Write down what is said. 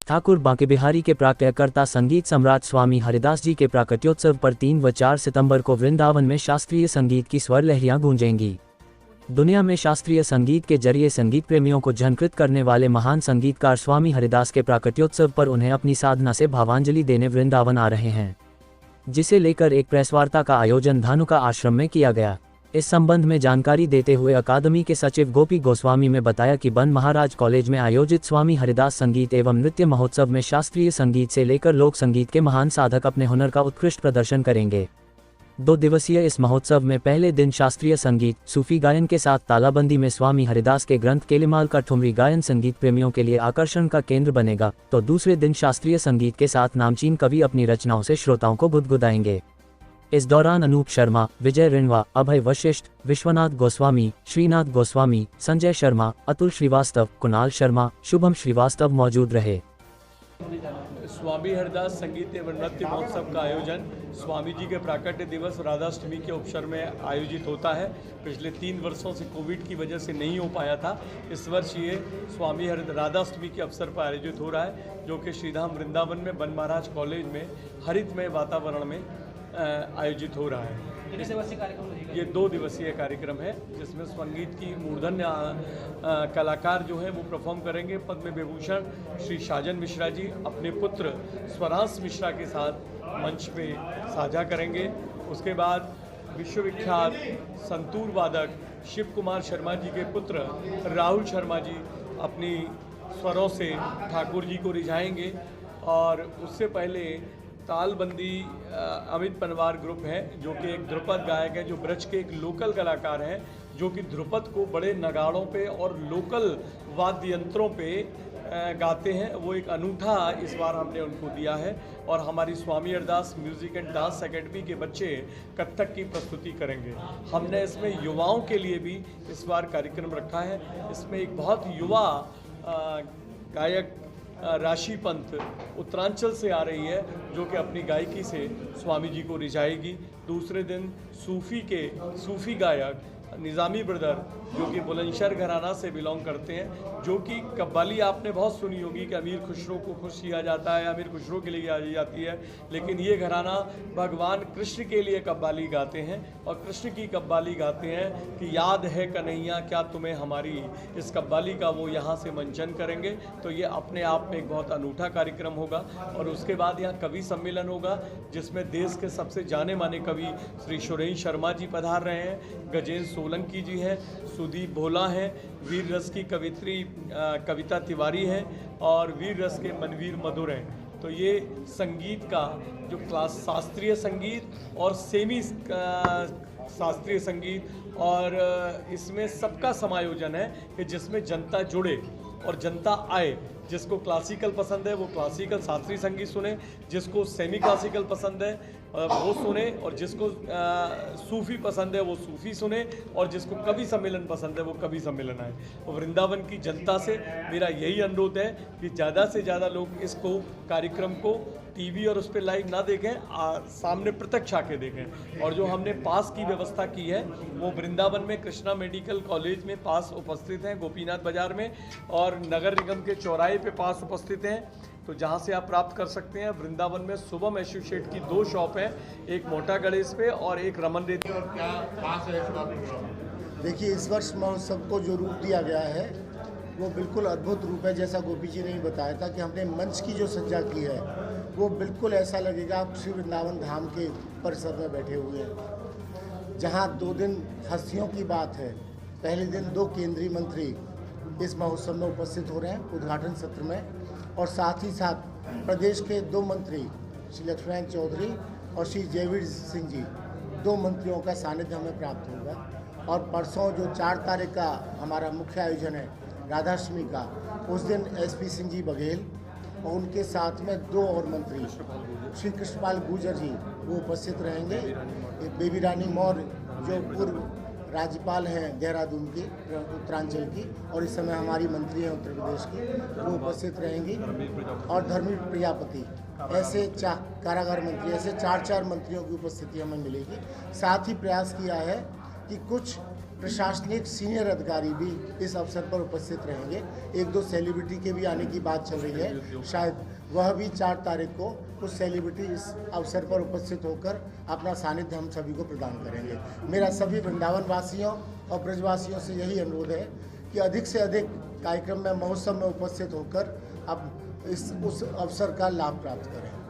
ठाकुर बांके बिहारी के प्राकट्यकर्ता संगीत सम्राट स्वामी हरिदास जी के प्राकट्योत्सव पर 3 व 4 सितंबर को वृंदावन में शास्त्रीय संगीत की स्वर लहरियां गूंजेंगी। दुनिया में शास्त्रीय संगीत के जरिए संगीत प्रेमियों को झंकृत करने वाले महान संगीतकार स्वामी हरिदास के प्राकट्योत्सव पर उन्हें अपनी साधना से भावांजलि देने वृंदावन आ रहे हैं, जिसे लेकर एक प्रेसवार्ता का आयोजन धानुका आश्रम में किया गया। इस संबंध में जानकारी देते हुए अकादमी के सचिव गोपी गोस्वामी ने बताया कि बन महाराज कॉलेज में आयोजित स्वामी हरिदास संगीत एवं नृत्य महोत्सव में शास्त्रीय संगीत से लेकर लोक संगीत के महान साधक अपने हुनर का उत्कृष्ट प्रदर्शन करेंगे। 2 दिवसीय इस महोत्सव में पहले दिन शास्त्रीय संगीत सूफी गायन के साथ तालाबंदी में स्वामी हरिदास के ग्रंथ केलिमाल का ठुमरी गायन संगीत प्रेमियों के लिए आकर्षण का केंद्र बनेगा, तो दूसरे दिन शास्त्रीय संगीत के साथ नामचीन कवि अपनी रचनाओं से श्रोताओं को गुदगुदाएंगे। इस दौरान अनूप शर्मा, विजय रिणवा, अभय वशिष्ठ, विश्वनाथ गोस्वामी, श्रीनाथ गोस्वामी, संजय शर्मा, अतुल श्रीवास्तव, कुणाल शर्मा, शुभम श्रीवास्तव मौजूद रहे। स्वामी हरिदास संगीत एवं नृत्य महोत्सव का आयोजन स्वामी जी के प्राकट्य दिवस राधाष्टमी के अवसर में आयोजित होता है। पिछले 3 वर्षों से कोविड की वजह से नहीं हो पाया था। इस वर्ष ये स्वामी राधाष्टमी के अवसर पर आयोजित हो रहा है, जो कि श्रीधाम वृंदावन में बन महाराज कॉलेज में हरितमय वातावरण में आयोजित हो रहा है। ये 2 दिवसीय कार्यक्रम है, जिसमें संगीत की मूर्धन्य कलाकार जो हैं वो परफॉर्म करेंगे। पद्म विभूषण श्री साजन मिश्रा जी अपने पुत्र स्वरांश मिश्रा के साथ मंच पे साझा करेंगे। उसके बाद विश्वविख्यात संतूर वादक शिव कुमार शर्मा जी के पुत्र राहुल शर्मा जी अपनी स्वरों से ठाकुर जी को रिझाएंगे। और उससे पहले तालबंदी अमित पनवार ग्रुप है, जो कि एक ध्रुपद गायक है, जो ब्रज के एक लोकल कलाकार हैं, जो कि ध्रुपद को बड़े नगाड़ों पे और लोकल वाद्य यंत्रों पे गाते हैं। वो एक अनूठा इस बार हमने उनको दिया है। और हमारी Swami Haridas music and dance academy के बच्चे कथक की प्रस्तुति करेंगे। हमने इसमें युवाओं के लिए भी इस बार कार्यक्रम रखा है। इसमें एक बहुत युवा गायक राशि पंत उत्तरांचल से आ रही है, जो कि अपनी गायकी से स्वामी जी को रिझाएगी। दूसरे दिन सूफी गायक निज़ामी ब्रदर, जो कि बुलंदशहर घराना से बिलोंग करते हैं, जो कि कव्वाली आपने बहुत सुनी होगी कि अमीर खुसरो को खुश किया जाता है, अमीर खुसरो के लिए गाई जाती है, लेकिन ये घराना भगवान कृष्ण के लिए कव्वाली गाते हैं। और कृष्ण की कव्वाली गाते हैं कि याद है कन्हैया क्या तुम्हें हमारी, इस कव्वाली का वो यहाँ से मंचन करेंगे। तो ये अपने आप में एक बहुत अनूठा कार्यक्रम होगा। और उसके बाद यहाँ कवि सम्मेलन होगा, जिसमें देश के सबसे जाने माने कवि श्री सुरेश शर्मा जी पधार रहे हैं, गजेंद्र सोलंकी जी हैं, सुदीप भोला हैं, वीर रस की कवित्री कविता तिवारी हैं, और वीर रस के मनवीर मधुर हैं। तो ये संगीत का जो क्लास शास्त्रीय संगीत और सेमी शास्त्रीय संगीत, और इसमें सबका समायोजन है कि जिसमें जनता जुड़े और जनता आए। जिसको क्लासिकल पसंद है वो क्लासिकल शास्त्रीय संगीत सुने, जिसको सेमी क्लासिकल पसंद है वो सुने, और जिसको सूफ़ी पसंद है वो सूफ़ी सुने, और जिसको कवि सम्मेलन पसंद है वो कवि सम्मेलन आए। तो वृंदावन की जनता से मेरा यही अनुरोध है कि ज़्यादा से ज़्यादा लोग इसको कार्यक्रम को टीवी और उस पर लाइव ना देखें, सामने प्रत्यक्ष आके देखें। और जो हमने पास की व्यवस्था की है वो वृंदावन में कृष्णा मेडिकल कॉलेज में पास उपस्थित हैं, गोपीनाथ बाज़ार में, और नगर निगम के चौराहे पे पास उपस्थित हैं। तो जहाँ से आप प्राप्त कर सकते हैं। वृंदावन में शुभम एसोसिएट की 2 शॉप हैं, एक मोटा गणेश पे और एक रमन रेती। और क्या खास है इसका प्रोग्राम? देखिए, इस वर्ष महोत्सव को जो रूप दिया गया है वो बिल्कुल अद्भुत रूप है। जैसा गोपी जी ने बताया था कि हमने मंच की जो सज्जा की है वो बिल्कुल ऐसा लगेगा आप श्री वृंदावन धाम के परिसर में बैठे हुए हैं, जहाँ 2 दिन हस्तियों की बात है। पहले दिन 2 केंद्रीय मंत्री इस महोत्सव में उपस्थित हो रहे हैं उद्घाटन सत्र में, और साथ ही साथ प्रदेश के 2 मंत्री श्री लक्ष्मण चौधरी और श्री जयवीर सिंह जी, 2 मंत्रियों का सानिध्य हमें प्राप्त होगा। और परसों जो 4 तारीख का हमारा मुख्य आयोजन है राधाष्टमी का, उस दिन SP सिंह जी बघेल और उनके साथ में 2 और मंत्री श्री कृष्णपाल गुर्जर जी वो उपस्थित रहेंगे। बेबी रानी मौर्य जो पूर्व राज्यपाल हैं देहरादून की, उत्तरांचल की, और इस समय हमारी मंत्री हैं उत्तर प्रदेश की, वो उपस्थित रहेंगी। और धर्मवीर प्रजापति, ऐसे कारागार मंत्री, ऐसे 4 मंत्रियों की उपस्थिति हमें मिलेगी। साथ ही प्रयास किया है कि कुछ प्रशासनिक सीनियर अधिकारी भी इस अवसर पर उपस्थित रहेंगे। 1-2 सेलिब्रिटी के भी आने की बात चल रही है, शायद वह भी 4 तारीख को कुछ सेलिब्रिटी इस अवसर पर उपस्थित होकर अपना सानिध्य हम सभी को प्रदान करेंगे। मेरा सभी वृंदावन वासियों और ब्रजवासियों से यही अनुरोध है कि अधिक से अधिक कार्यक्रम में, महोत्सव में उपस्थित होकर अब उस अवसर का लाभ प्राप्त करें।